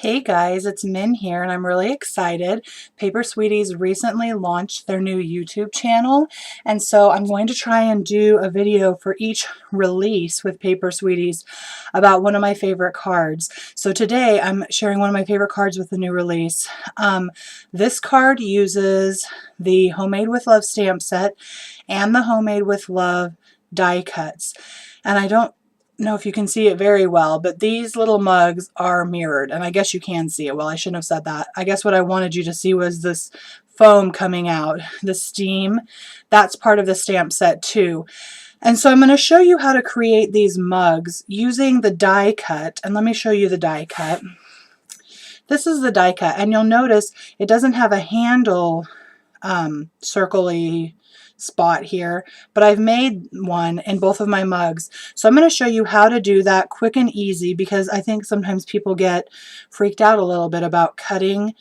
Hey guys, it's Min here and I'm really excited. Paper Sweeties recently launched their new YouTube channel, and so I'm going to try and do a video for each release with Paper Sweeties about one of my favorite cards. So today I'm sharing one of my favorite cards with the new release. This card uses the Homemade with Love stamp set and the Homemade with Love die cuts. And I don't know if you can see it very well, but these little mugs are mirrored, and I guess you can see it. Well, I shouldn't have said that. I guess what I wanted you to see was this foam coming out, the steam. That's part of the stamp set too. And so I'm going to show you how to create these mugs using the die cut, and let me show you the die cut. This is the die cut, and you'll notice it doesn't have a handle circle-y spot here, but I've made one in both of my mugs. So I'm going to show you how to do that quick and easy, because I think sometimes people get freaked out a little bit about cutting.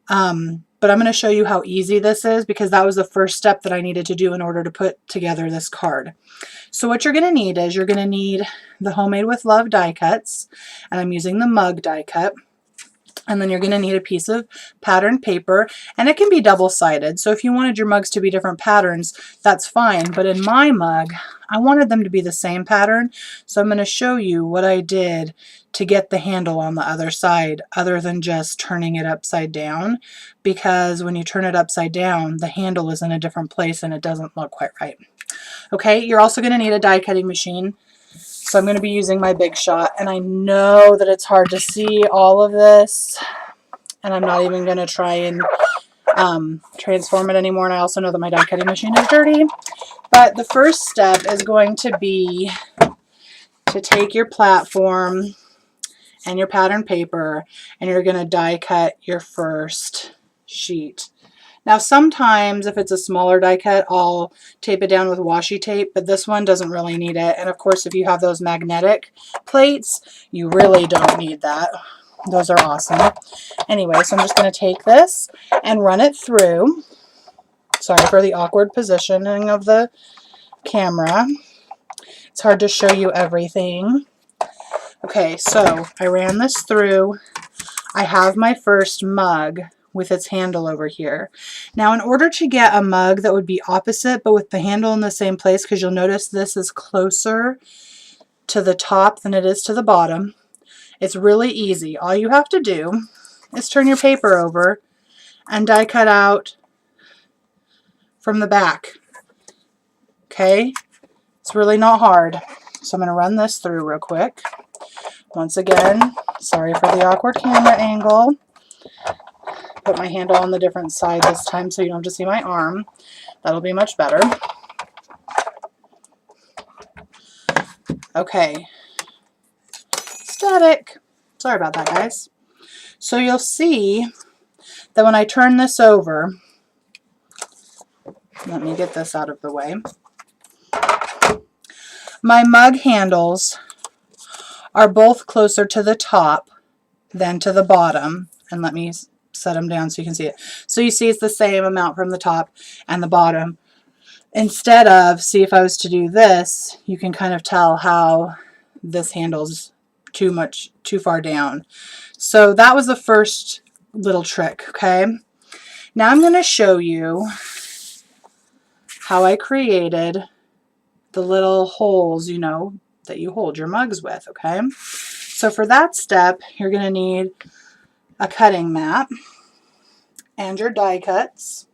But I'm going to show you how easy this is, because that was the first step that I needed to do in order to put together this card. So what you're going to need is you're going to need the Homemade with Love die cuts, and I'm using the mug die cut. And then you're going to need a piece of patterned paper, and it can be double-sided. So if you wanted your mugs to be different patterns, that's fine. But in my mug, I wanted them to be the same pattern. So I'm going to show you what I did to get the handle on the other side, other than just turning it upside down. Because when you turn it upside down, the handle is in a different place and it doesn't look quite right. Okay, you're also going to need a die cutting machine. So I'm going to be using my Big Shot, and I know that it's hard to see all of this, and I'm not even going to try and transform it anymore, and I also know that my die cutting machine is dirty. But the first step is going to be to take your platform and your pattern paper, and you're going to die cut your first sheet. Now sometimes if it's a smaller die cut, I'll tape it down with washi tape, but this one doesn't really need it. And of course, if you have those magnetic plates, you really don't need that. Those are awesome. Anyway, so I'm just going to take this and run it through. Sorry for the awkward positioning of the camera. It's hard to show you everything. Okay, so I ran this through. I have my first mug with its handle over here. Now in order to get a mug that would be opposite but with the handle in the same place, because you'll notice this is closer to the top than it is to the bottom, it's really easy. All you have to do is turn your paper over and die cut out from the back. Okay, it's really not hard. So I'm going to run this through real quick. Once again, sorry for the awkward camera angle. Put my handle on the different side this time so you don't have to see my arm. That'll be much better. Okay. Static. Sorry about that, guys. So you'll see that when I turn this over, let me get this out of the way. My mug handles are both closer to the top than to the bottom. And let me set them down so you can see it. So you see it's the same amount from the top and the bottom. Instead of, see, if I was to do this, you can kind of tell how this handle's too far down. So that was the first little trick, okay? Now I'm going to show you how I created the little holes, you know, that you hold your mugs with, okay? So for that step, you're going to need a cutting mat and your die cuts,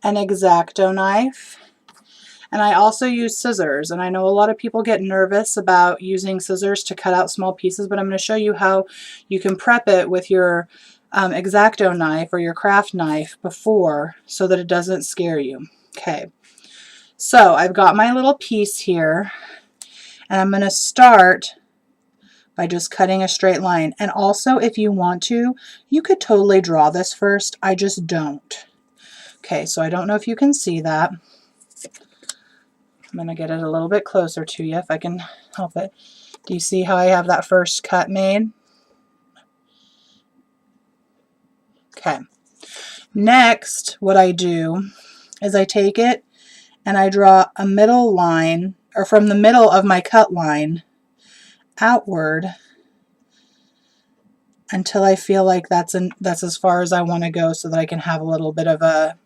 an X-Acto knife, and I also use scissors. And I know a lot of people get nervous about using scissors to cut out small pieces, but I'm going to show you how you can prep it with your X-Acto knife or your craft knife before, so that it doesn't scare you. Okay, so I've got my little piece here, and I'm going to start by just cutting a straight line. And also, if you want to, you could totally draw this first. I just don't. Okay, so I don't know if you can see that. I'm going to get it a little bit closer to you if I can help it. Do you see how I have that first cut made? Okay. Next, what I do is I take it and I draw a middle line, or from the middle of my cut line outward, until I feel like that's as far as I want to go, so that I can have a little bit of a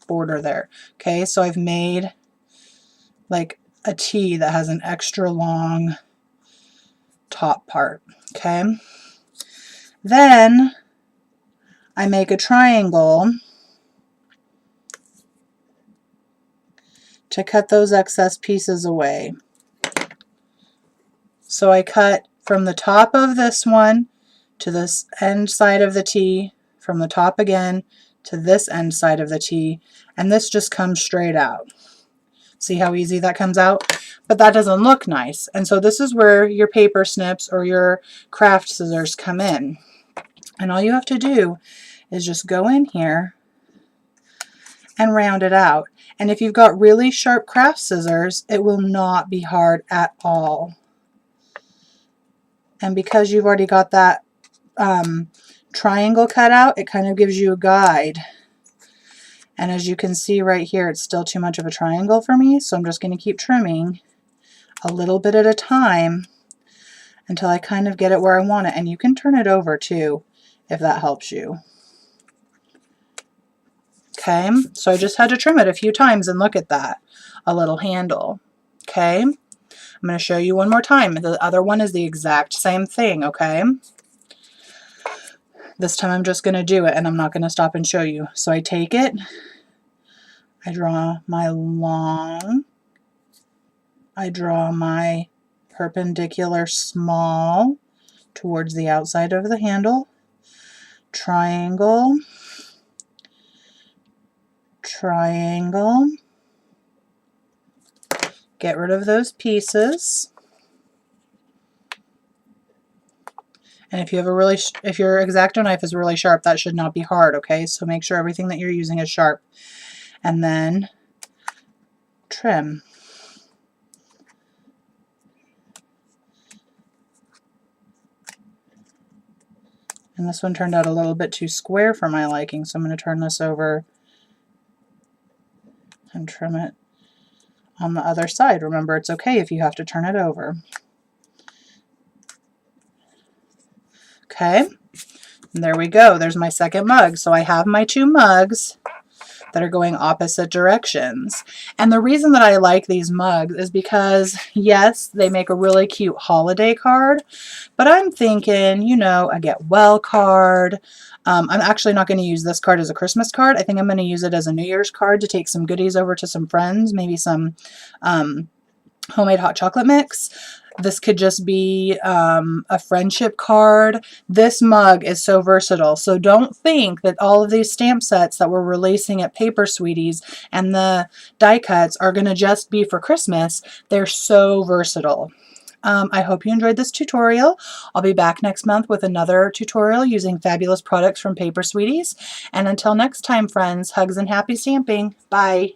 border there. Okay, so I've made like a T that has an extra long top part. Okay, then I make a triangle to cut those excess pieces away. So I cut from the top of this one to this end side of the T, from the top again to this end side of the T, and this just comes straight out. See how easy that comes out? But that doesn't look nice. And so this is where your paper snips or your craft scissors come in. And all you have to do is just go in here and round it out. And if you've got really sharp craft scissors, it will not be hard at all. And because you've already got that triangle cut out, it kind of gives you a guide. And as you can see right here, it's still too much of a triangle for me, so I'm just going to keep trimming a little bit at a time until I kind of get it where I want it. And you can turn it over too, if that helps you. Okay, so I just had to trim it a few times, and look at that, a little handle. Okay, I'm going to show you one more time. The other one is the exact same thing, okay? This time I'm just going to do it, and I'm not going to stop and show you. So I take it, I draw my long, I draw my perpendicular small towards the outside of the handle, triangle, triangle, get rid of those pieces. And if you have a really, if your X-Acto knife is really sharp, that should not be hard, okay? So make sure everything that you're using is sharp. And then trim. And this one turned out a little bit too square for my liking, so I'm going to turn this over and trim it on the other side. Remember, it's okay if you have to turn it over. Okay, and there we go. There's my second mug. So I have my two mugs that are going opposite directions. And the reason that I like these mugs is because, yes, they make a really cute holiday card, but I'm thinking, you know, a get well card. I'm actually not going to use this card as a Christmas card. I think I'm going to use it as a New Year's card to take some goodies over to some friends, maybe some homemade hot chocolate mix. This could just be a friendship card. This mug is so versatile. So don't think that all of these stamp sets that we're releasing at Paper Sweeties and the die cuts are going to just be for Christmas. They're so versatile. I hope you enjoyed this tutorial. I'll be back next month with another tutorial using fabulous products from Paper Sweeties. And until next time, friends, hugs and happy stamping. Bye.